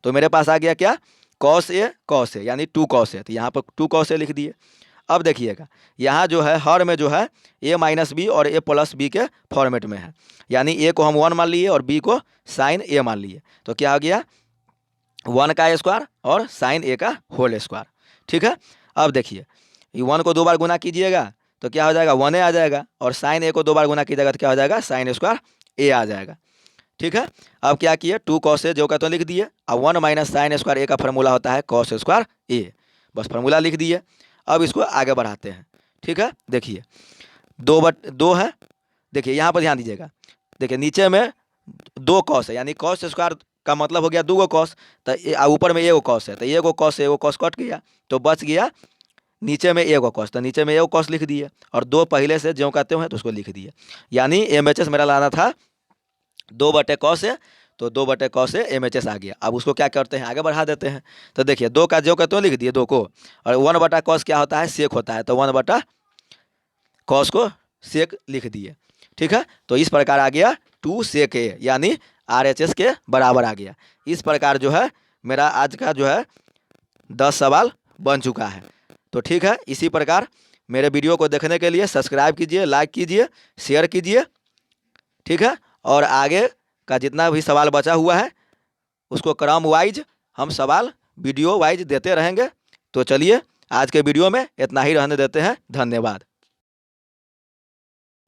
तो मेरे पास आ गया क्या, cos a यानी 2 cos a, तो यहाँ पर 2 cos a लिख दिए। अब देखिएगा यहाँ जो है हर में जो है a माइनस बी और a प्लस बी के फॉर्मेट में है, यानी a को हम 1 मान लिए और b को साइन a मान लिए, तो क्या आ गया 1 का स्क्वायर और साइन a का होल स्क्वायर। ठीक है, अब देखिए 1 को 2 बार गुना कीजिएगा तो क्या हो जाएगा 1a आ जाएगा, और साइन a को 2 बार गुना कीजिएगा तो क्या हो जाएगा साइन स्क्वायर a आ जाएगा। ठीक है, अब क्या किए 2 cos a जो का तो लिख दिए, अब 1 माइनस साइन स्क्वायर a का फार्मूला होता है cos स्क्वायर a, बस फार्मूला लिख दिए। अब इसको आगे बढ़ाते हैं। ठीक है, देखिए 2 है, देखिए यहाँ पर ध्यान दीजिएगा, देखिए नीचे में 2 cos है यानी cos स्क्वायर का मतलब हो गया 2 cos, तो ऊपर में 1 cos है, तो 1 cos कट गया, तो बच गया नीचे में 1 cos, तो नीचे में 1 cos लिख दिए, और 2 पहले से जो कहते हैं तो उसको लिख दिए, यानी MHS मेरा लाना था 2/cos है, तो 2/cos है MHS आ गया। अब उसको क्या करते हैं आगे बढ़ा देते हैं, तो देखिए 2 का जो कहते हो लिख दिए 2 को, और 1/cos क्या होता है सेक होता है, तो 1/cos को सेक लिख दिए। ठीक है, तो इस प्रकार आ गया 2 sec a यानी RHS के बराबर आ गया। इस प्रकार जो है मेरा आज का जो है 10 सवाल बन चुका है। तो ठीक है, इसी प्रकार मेरे वीडियो को देखने के लिए सब्सक्राइब कीजिए, लाइक कीजिए, शेयर कीजिए। ठीक है, और आगे का जितना भी सवाल बचा हुआ है उसको क्रम वाइज हम सवाल वीडियो वाइज देते रहेंगे। तो चलिए आज के वीडियो में इतना ही रहने देते हैं, धन्यवाद।